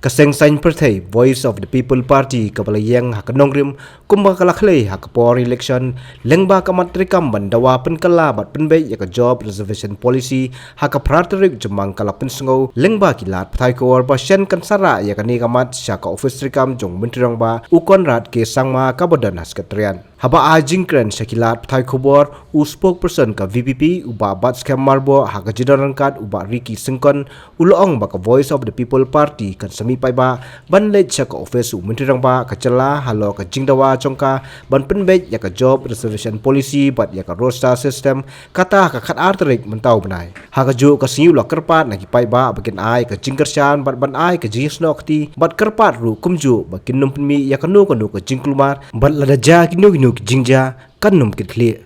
kaseng sain perthei Voice of the People Party kabalayang hakanongrim kumba kalaklei hakapor election lengba kamatrikam bandawa penkala bat penbe yaka job reservation policy hakapraterik jemang kala pensengo lengba kilat pthai kor ba shen kansara yaka ni kamat syaka office trikam jong mentirang ba ukon rat ke sangma kabadan haskatrian haba ajingkren syakilat pthai khobor u spokesperson ka VPP uba bat scam marbo hakajidan rangkat uba Ricky Sengkon uloong ba ka Voice of the People Party kan sami pai ba ban le chaka office u mentirang ba kacela halo ka jingdawa chongka ban penbej ya ka job reservation policy bat ya ka roster system kata ka khat arterik mentau benai ha ka ju ka siu la kerpat na ki pai ba bakin ai ka jingkershan bat ban ai ka jis nokti bat kerpat ru kumju bakin num penmi ya ka nu ka jingklumar bat lada ja kinu jingja kan num kitli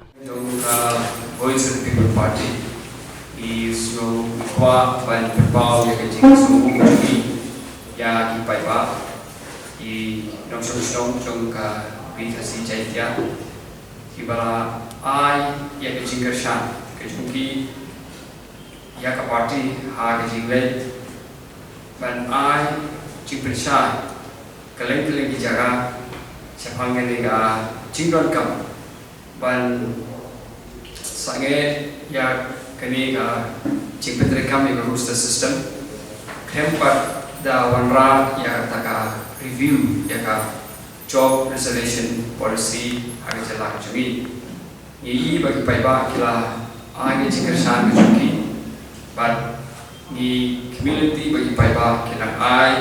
Voice of the People Party is no kwa ban kerbau ya kecing so ya ki pai ba i nong song ka bi thasi chai tia ki bara ai ya kecing kershan kecungi ya ka party ha kecing le ban ai cing persai kaleng ki jaga sepang ni ga cingron kam ban sange ya kini ka cingpetre kam ya roster system krempat da wanra ya taka review ya ka job reservation policy aga jala chumi yi bagi pai ba kila age cingkersan chumi but ni community bagi pai ba kila ai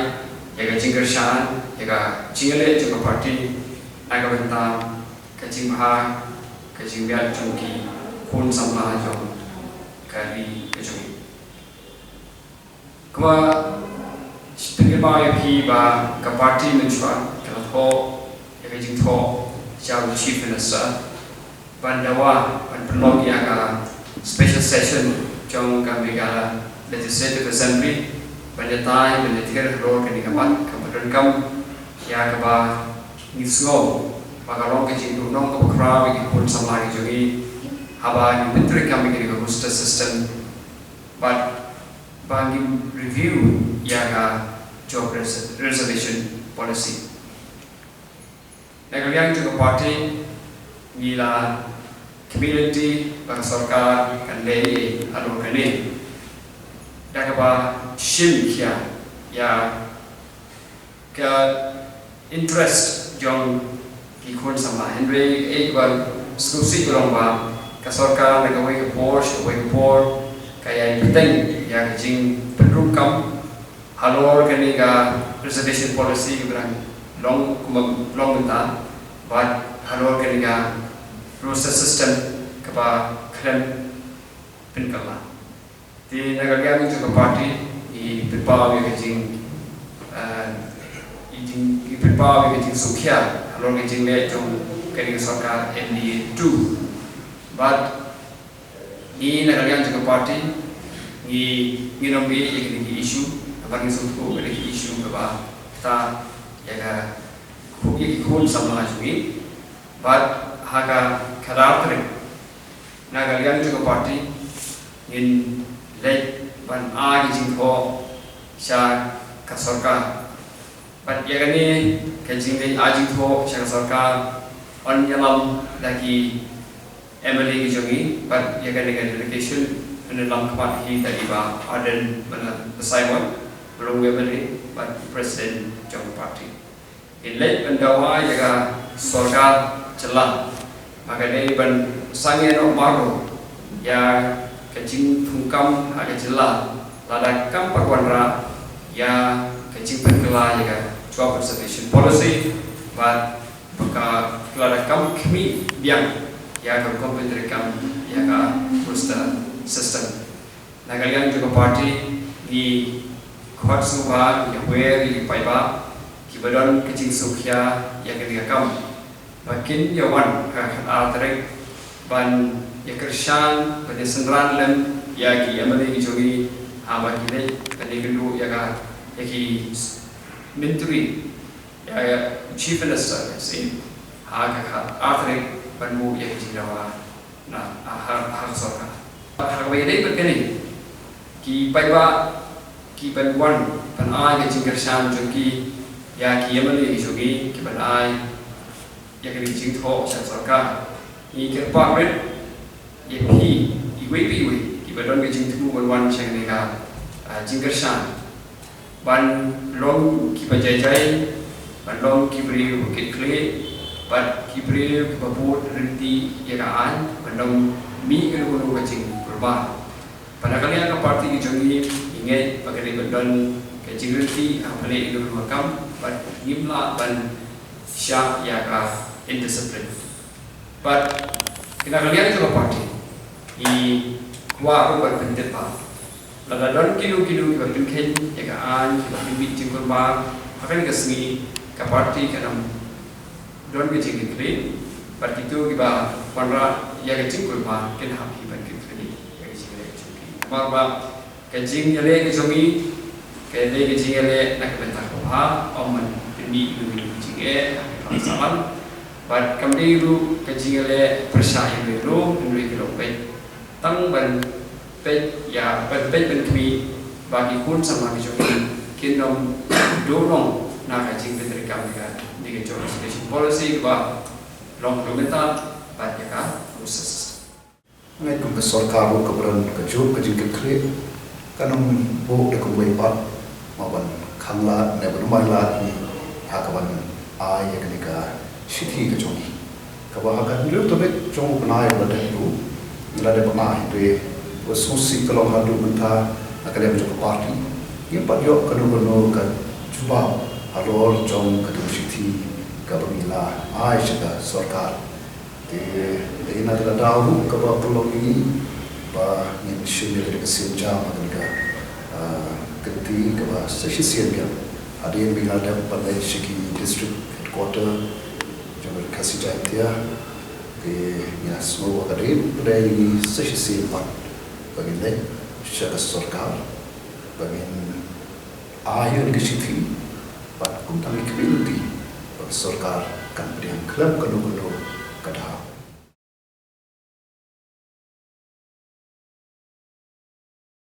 ya ka cingkersan ya ka cingele juga party naga benta kacing ha kacing biar chungki kun samla jong kali kacung kuma pinggir ba pi ba ka party menchwa kala tho ya kacing tho jauh chief minister bandawa ban penolong ya ka special session jong ka megala legislative assembly banyatai banyatir role kini kapat kemudian kam ya ka ba nisgo pakalong kecil nong ke kra bagi kun samla jogi haba ni menteri kami kini ke roster system but bagi review ya ka job reservation policy negara juga parti gila community bang sarkar kan lei alur kene dak ba shim ya ke interest jong ki kun sama Henry Edward skusi kurang ba kasorka mereka wei ke por kaya penting ya jing penrukam halor kini ga reservation policy kurang long bentar but halor kini ga roster system kapa klan penkala di negara kami juga parti di berbagai jing berbagai kecing sukya, kalau kecing le jom kini sarkar MDA 2, but ni negara juga parti ni nombi yang kini isu, apa ni suatu kini isu apa kita ya ka kun sama lagi, but haga karakter negara juga parti in le ban a kecing ko sya kasarkar but ya kani kecing ni aji tho syang sarkar on yalam lagi MLA jogi but ya kani delegation dalam kemat hi tadi ba aden mana Simon belum MLA but president jong party ilai pendawa jaga sarkar celah maka ni ban sange no baru ya kecing thungkam ada celah lada kam perwanra ya kecing penkela ya job reservation policy but baka kelada kam kami biang ya ka komputer kam ya ka roster system nagalian juga party di khot suba ya where di paiba kibadon kecing sukya ya ketika kam makin ya wan ka altrek ban ya kershan pada senran lem ya ki amade jogi aba kile kani gelu ya ka ya ki menteri ya chief minister sin ha ka arthrik banmu ya jirawa na har sarkar ha wei dei berkene ki paiba ki ban wan ban ai ke jingkar shan joki ya ki yamali jogi ki ban ai ya ke jing tho shan sarkar ni ke pak ret ye pi i wei ki ban ke jing tu ban shan ni ka jingkar shan ban long ki bajai ban long ki beri bukit kle ban ki beri ki babut renti ya ka an ban long mi ke lu ka jing kurban pada kali yang parti jogi ingat pakai bandon ke jingrenti apale itu makam but gimla ban syak ya ka indiscipline but kita kalian itu parti I wa ko berbentet pa lada don kilu kita pinken ya ka an kita bibit jingkor ba akan ke sini ka parti kanam don ke jingkri but itu kita panra ya ke jingkor ba ken hak hi ban marba kajing yale kejongi kele kajing yale nak bentar ha oman demi lu jinge salam but kami lu kajing yale persaya lu nuri kilo pet tang ban pet ya ban kami bagi kun sama kejongi kinom dorong nak kajing bentar kami kan di kejongi station policy ba long bentar bat ya ka proses ngay cùng cái sort card của các cái job cái chính cái kanong bộ để cùng với bạn mà bạn khang la này bạn mai la thì các bạn ai cái cái city cái trong các bạn cái nhiều tổ chức trong bên ai là để đủ là để bạn ai để có số sĩ cái lòng hadu mình ta cái đem cho party nhưng bạn yo cái nó cái chuba alo trong cái city các bạn là ai sẽ cái sort card jadi nanti kita tahu kalau pulau ini bah yang sini dari kesenjam mereka kenti kalau sesian dia ada yang bilang ada pada Shiki district headquarter jangan kasih jantia di ya semua kadin pada ini sesian pak bagaimana secara sarkar bagaimana air di situ pak kum tangi kebinti sarkar kan beriang kelam kanu kada